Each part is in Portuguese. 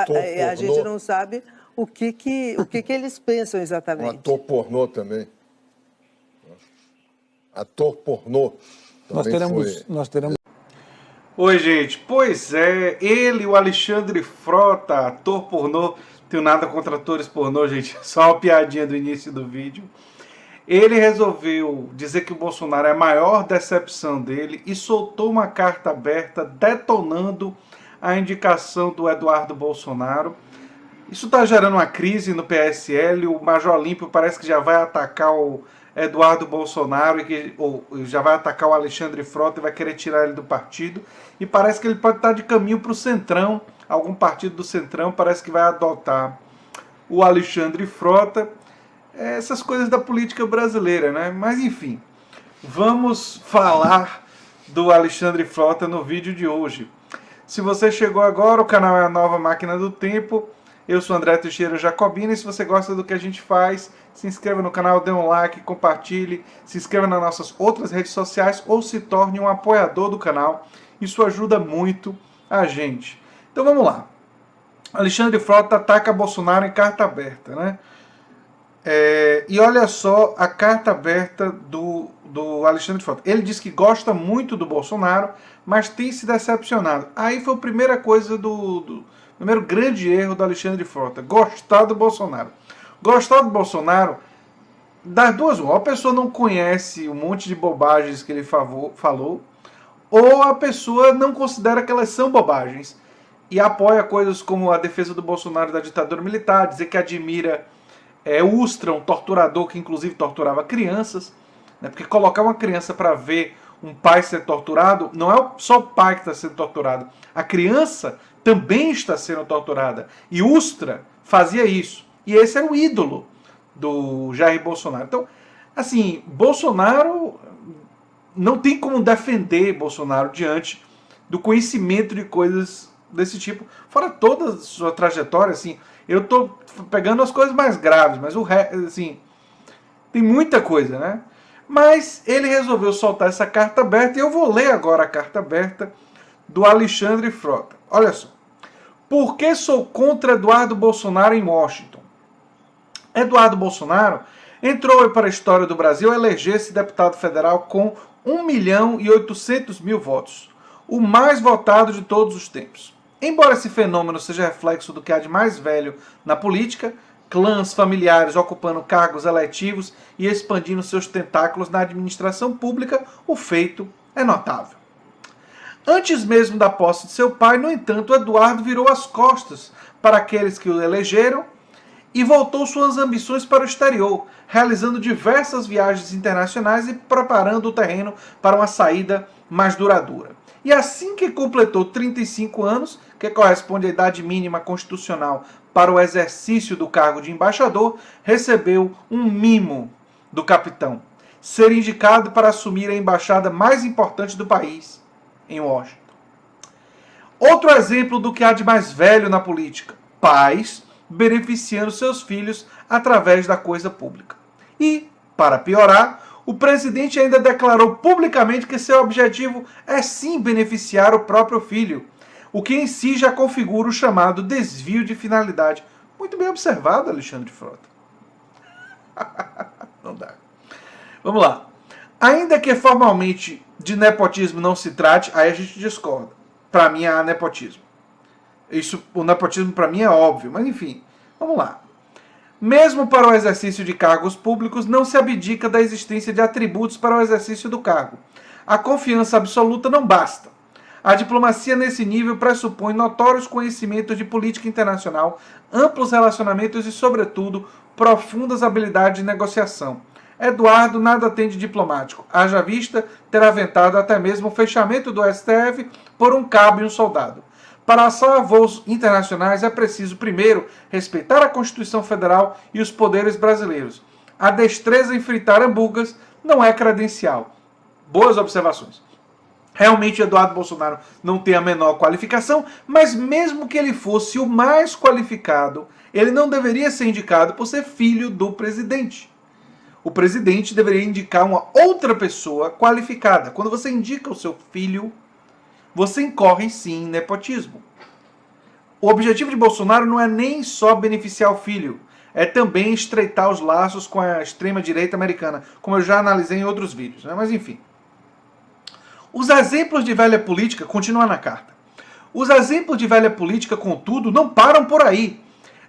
Ator A gente pornô. não sabe o que eles pensam Um exatamente. ator pornô também. Ator pornô também foi. Nós teremos. Oi, gente. Pois é, ele, o Alexandre Frota, ator pornô. Tenho nada contra atores pornô, gente. Só uma piadinha do início do vídeo. Ele resolveu dizer que o Bolsonaro é a maior decepção dele e soltou uma carta aberta detonando a indicação do Eduardo Bolsonaro. Isso está gerando uma crise no PSL. O Major Olímpio parece que já vai atacar o Eduardo Bolsonaro, ou já vai atacar o Alexandre Frota e vai querer tirar ele do partido. E parece que ele pode estar de caminho para o Centrão. Algum partido do Centrão parece que vai adotar o Alexandre Frota. Essas coisas da política brasileira, né? Mas enfim, vamos falar do Alexandre Frota no vídeo de hoje. Se você chegou agora, o canal é a Nova Máquina do Tempo. Eu sou André Teixeira Jacobina e se você gosta do que a gente faz, se inscreva no canal, dê um like, compartilhe, se inscreva nas nossas outras redes sociais ou se torne um apoiador do canal. Isso ajuda muito a gente. Então vamos lá. Alexandre Frota ataca Bolsonaro em carta aberta, né? E olha só a carta aberta do Alexandre Frota. Ele diz que gosta muito do Bolsonaro, mas tem se decepcionado. Aí foi a primeira coisa primeiro grande erro do Alexandre Frota, gostar do Bolsonaro. Gostar do Bolsonaro, das duas, uma, a pessoa não conhece um monte de bobagens que ele falou, ou a pessoa não considera que elas são bobagens, e apoia coisas como a defesa do Bolsonaro da ditadura militar, dizer que admira Ustra, um torturador que inclusive torturava crianças, né, porque colocar uma criança para ver um pai ser torturado, não é só o pai que está sendo torturado, a criança também está sendo torturada. E Ustra fazia isso. E esse era o ídolo do Jair Bolsonaro. Então, assim, Bolsonaro não tem como defender Bolsonaro diante do conhecimento de coisas desse tipo. Fora toda a sua trajetória, assim, eu tô pegando as coisas mais graves, mas o resto, assim, tem muita coisa, né? Mas ele resolveu soltar essa carta aberta e eu vou ler agora a carta aberta do Alexandre Frota. Olha só. Por que sou contra Eduardo Bolsonaro em Washington? Eduardo Bolsonaro entrou para a história do Brasil a eleger-se deputado federal com 1.800.000 votos, o mais votado de todos os tempos. Embora esse fenômeno seja reflexo do que há de mais velho na política, clãs familiares ocupando cargos eletivos e expandindo seus tentáculos na administração pública, o feito é notável. Antes mesmo da posse de seu pai, no entanto, Eduardo virou as costas para aqueles que o elegeram e voltou suas ambições para o exterior, realizando diversas viagens internacionais e preparando o terreno para uma saída mais duradoura. E assim que completou 35 anos, que corresponde à idade mínima constitucional para o exercício do cargo de embaixador, recebeu um mimo do capitão: ser indicado para assumir a embaixada mais importante do país, em Washington. Outro exemplo do que há de mais velho na política: pais beneficiando seus filhos através da coisa pública. E, para piorar, o presidente ainda declarou publicamente que seu objetivo é sim beneficiar o próprio filho, o que em si já configura o chamado desvio de finalidade. Muito bem observado, Alexandre Frota. Não dá. Vamos lá. Ainda que formalmente de nepotismo não se trate, aí a gente discorda. Para mim há nepotismo. O nepotismo para mim é óbvio, mas enfim, vamos lá. Mesmo para o exercício de cargos públicos, não se abdica da existência de atributos para o exercício do cargo. A confiança absoluta não basta. A diplomacia nesse nível pressupõe notórios conhecimentos de política internacional, amplos relacionamentos e, sobretudo, profundas habilidades de negociação. Eduardo nada tem de diplomático. Haja vista ter aventado até mesmo o fechamento do STF por um cabo e um soldado. Para alçar voos internacionais é preciso, primeiro, respeitar a Constituição Federal e os poderes brasileiros. A destreza em fritar hambúrgueres não é credencial. Boas observações. Realmente, Eduardo Bolsonaro não tem a menor qualificação, mas mesmo que ele fosse o mais qualificado, ele não deveria ser indicado por ser filho do presidente. O presidente deveria indicar uma outra pessoa qualificada. Quando você indica o seu filho, você incorre sim em nepotismo. O objetivo de Bolsonaro não é nem só beneficiar o filho, é também estreitar os laços com a extrema-direita americana, como eu já analisei em outros vídeos, né? Mas enfim. Os exemplos de velha política, continua na carta. Os exemplos de velha política, contudo, não param por aí.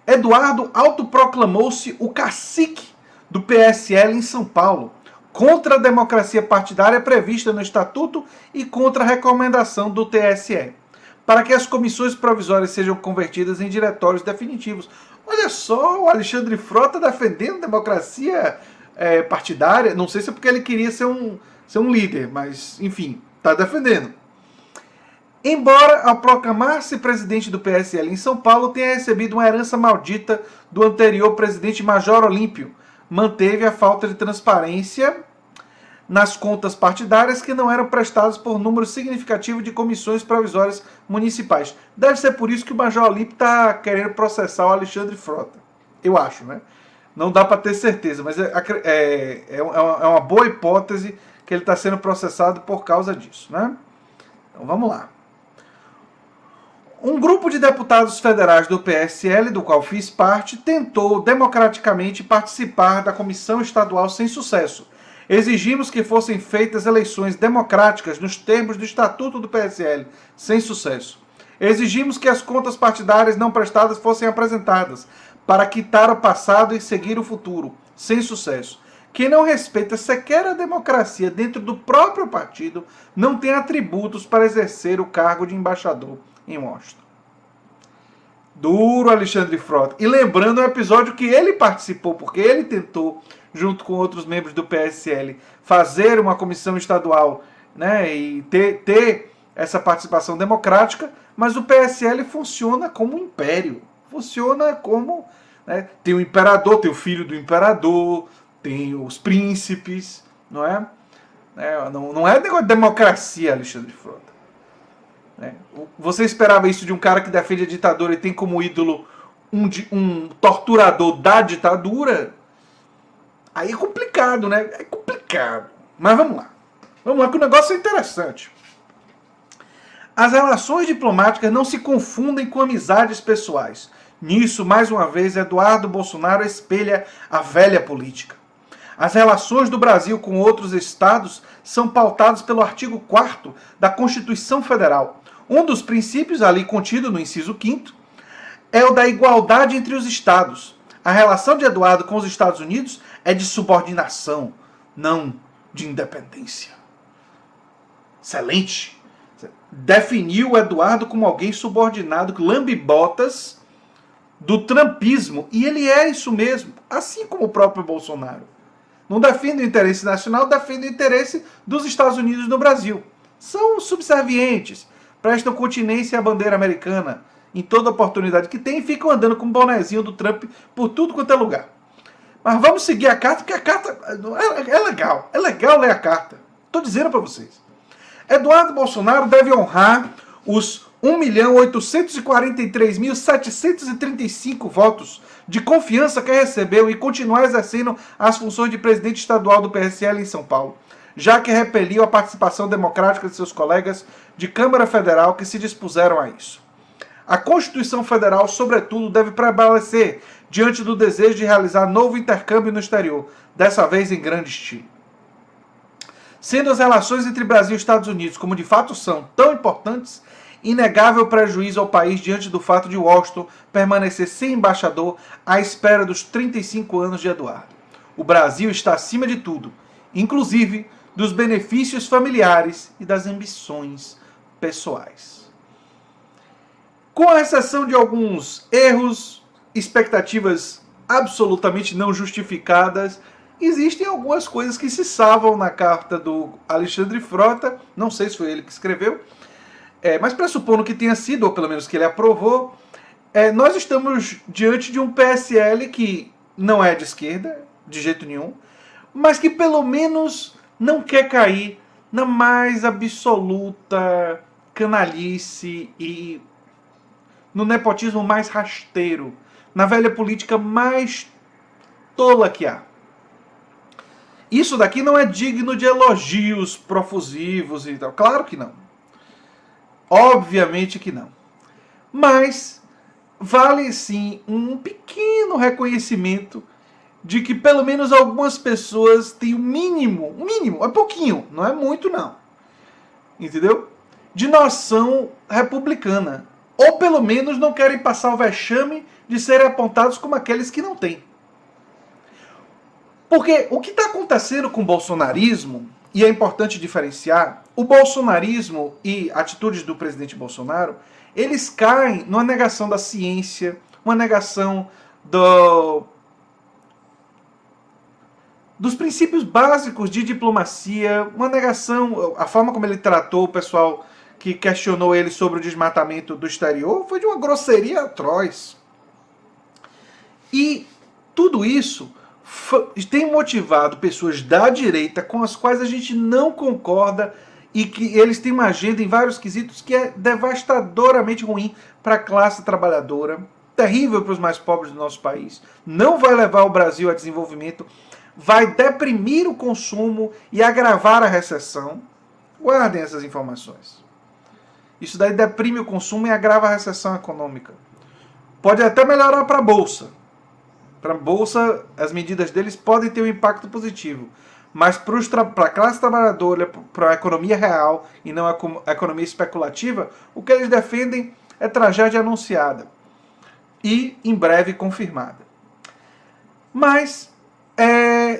Eduardo autoproclamou-se o cacique do PSL em São Paulo, contra a democracia partidária prevista no Estatuto e contra a recomendação do TSE, para que as comissões provisórias sejam convertidas em diretórios definitivos. Olha só, o Alexandre Frota defendendo a democracia partidária. Não sei se é porque ele queria ser um líder, mas, enfim, está defendendo. Embora, ao proclamar-se presidente do PSL em São Paulo, tenha recebido uma herança maldita do anterior presidente Major Olímpio, manteve a falta de transparência nas contas partidárias que não eram prestadas por número significativo de comissões provisórias municipais. Deve ser por isso que o Major Olímpio está querendo processar o Alexandre Frota. Eu acho, né? Não dá para ter certeza, mas é uma boa hipótese que ele está sendo processado por causa disso, né? Então vamos lá. Um grupo de deputados federais do PSL, do qual fiz parte, tentou democraticamente participar da comissão estadual sem sucesso. Exigimos que fossem feitas eleições democráticas nos termos do Estatuto do PSL, sem sucesso. Exigimos que as contas partidárias não prestadas fossem apresentadas, para quitar o passado e seguir o futuro, sem sucesso. Quem não respeita sequer a democracia dentro do próprio partido não tem atributos para exercer o cargo de embaixador em Washington. Duro, Alexandre Frota. E lembrando o episódio que ele participou, porque ele tentou, junto com outros membros do PSL, fazer uma comissão estadual, né, e ter essa participação democrática, mas o PSL funciona como um império. Funciona como... né, tem o imperador, tem o filho do imperador, tem os príncipes, não é? Não é negócio de democracia, Alexandre Frota. Você esperava isso de um cara que defende a ditadura e tem como ídolo um torturador da ditadura? Aí é complicado, né? É complicado. Mas vamos lá. Vamos lá que o negócio é interessante. As relações diplomáticas não se confundem com amizades pessoais. Nisso, mais uma vez, Eduardo Bolsonaro espelha a velha política. As relações do Brasil com outros estados são pautadas pelo artigo 4º da Constituição Federal. Um dos princípios ali contido no inciso 5º é o da igualdade entre os estados. A relação de Eduardo com os Estados Unidos é de subordinação, não de independência. Excelente. Definiu o Eduardo como alguém subordinado, lambe-botas do trumpismo. E ele é isso mesmo, assim como o próprio Bolsonaro. Não defende o interesse nacional, defende o interesse dos Estados Unidos no Brasil. São subservientes, prestam continência à bandeira americana em toda oportunidade que tem e ficam andando com o bonezinho do Trump por tudo quanto é lugar. Mas vamos seguir a carta, porque a carta é legal. É legal ler a carta. Estou dizendo para vocês. Eduardo Bolsonaro deve honrar os 1.843.735 votos de confiança que recebeu e continuar exercendo as funções de presidente estadual do PSL em São Paulo, já que repeliu a participação democrática de seus colegas de Câmara Federal que se dispuseram a isso. A Constituição Federal, sobretudo, deve prevalecer diante do desejo de realizar novo intercâmbio no exterior, dessa vez em grande estilo. Sendo as relações entre Brasil e Estados Unidos, como de fato são, tão importantes, inegável prejuízo ao país diante do fato de Washington permanecer sem embaixador à espera dos 35 anos de Eduardo. O Brasil está acima de tudo, inclusive dos benefícios familiares e das ambições pessoais. Com a exceção de alguns erros, expectativas absolutamente não justificadas, existem algumas coisas que se salvam na carta do Alexandre Frota, não sei se foi ele que escreveu, mas pressupondo que tenha sido, ou pelo menos que ele aprovou, nós estamos diante de um PSL que não é de esquerda, de jeito nenhum, mas que pelo menos não quer cair na mais absoluta canalice e no nepotismo mais rasteiro, na velha política mais tola que há. Isso daqui não é digno de elogios profusivos e tal. Claro que não. Obviamente que não. Mas vale sim um pequeno reconhecimento de que pelo menos algumas pessoas têm o mínimo, é pouquinho, não é muito não, entendeu? De noção republicana. Ou pelo menos não querem passar o vexame de serem apontados como aqueles que não têm. Porque o que está acontecendo com o bolsonarismo, e é importante diferenciar, o bolsonarismo e atitudes do presidente Bolsonaro, eles caem numa negação da ciência, uma negação dos princípios básicos de diplomacia, uma negação, a forma como ele tratou o pessoal que questionou ele sobre o desmatamento do exterior foi de uma grosseria atroz. E tudo isso tem motivado pessoas da direita com as quais a gente não concorda e que eles têm uma agenda em vários quesitos que é devastadoramente ruim para a classe trabalhadora, terrível para os mais pobres do nosso país, não vai levar o Brasil a desenvolvimento, vai deprimir o consumo e agravar a recessão. Guardem essas informações. Isso daí deprime o consumo e agrava a recessão econômica. Pode até melhorar para a Bolsa. Para a Bolsa, as medidas deles podem ter um impacto positivo. Mas para a classe trabalhadora, para a economia real e não a economia especulativa, o que eles defendem é tragédia anunciada. E em breve confirmada. Mas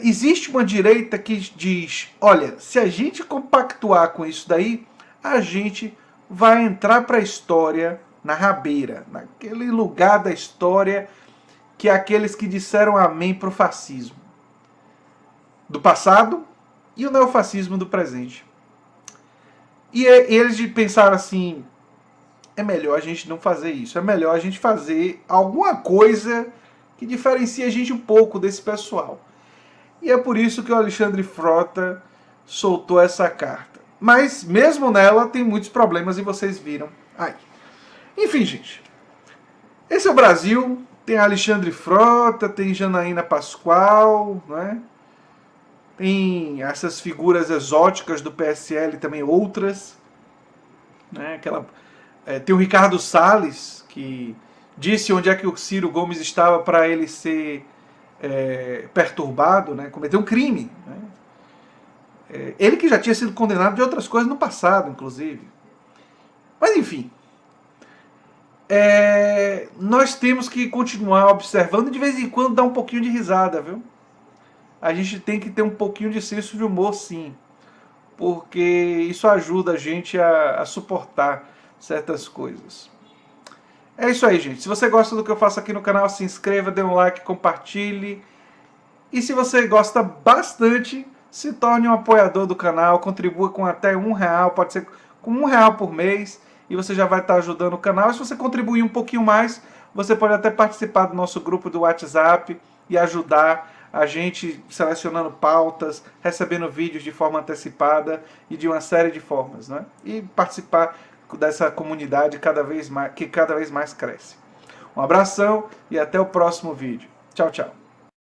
existe uma direita que diz, olha, se a gente compactuar com isso daí, a gente vai entrar para a história na rabeira, naquele lugar da história que é aqueles que disseram amém para o fascismo do passado e o neofascismo do presente. E eles pensaram assim, é melhor a gente não fazer isso, é melhor a gente fazer alguma coisa que diferencie a gente um pouco desse pessoal. E é por isso que o Alexandre Frota soltou essa carta. Mas mesmo nela tem muitos problemas e vocês viram aí. Enfim, gente. Esse é o Brasil. Tem Alexandre Frota, tem Janaína Pascoal, não é? Tem essas figuras exóticas do PSL, também outras. Né? Tem o Ricardo Salles, que disse onde é que o Ciro Gomes estava para ele ser perturbado, né? Cometeu um crime. Né? Ele que já tinha sido condenado de outras coisas no passado, inclusive. Mas enfim. Nós temos que continuar observando e de vez em quando dar um pouquinho de risada, viu? A gente tem que ter um pouquinho de senso de humor, sim. Porque isso ajuda a gente a suportar certas coisas. É isso aí, gente. Se você gosta do que eu faço aqui no canal, se inscreva, dê um like, compartilhe. E se você gosta bastante, se torne um apoiador do canal, contribua com até R$1, pode ser com R$1 por mês, e você já vai estar ajudando o canal. E se você contribuir um pouquinho mais, você pode até participar do nosso grupo do WhatsApp e ajudar a gente selecionando pautas, recebendo vídeos de forma antecipada e de uma série de formas, né? E participar dessa comunidade que cada vez mais cresce. Um abração e até o próximo vídeo. Tchau, tchau.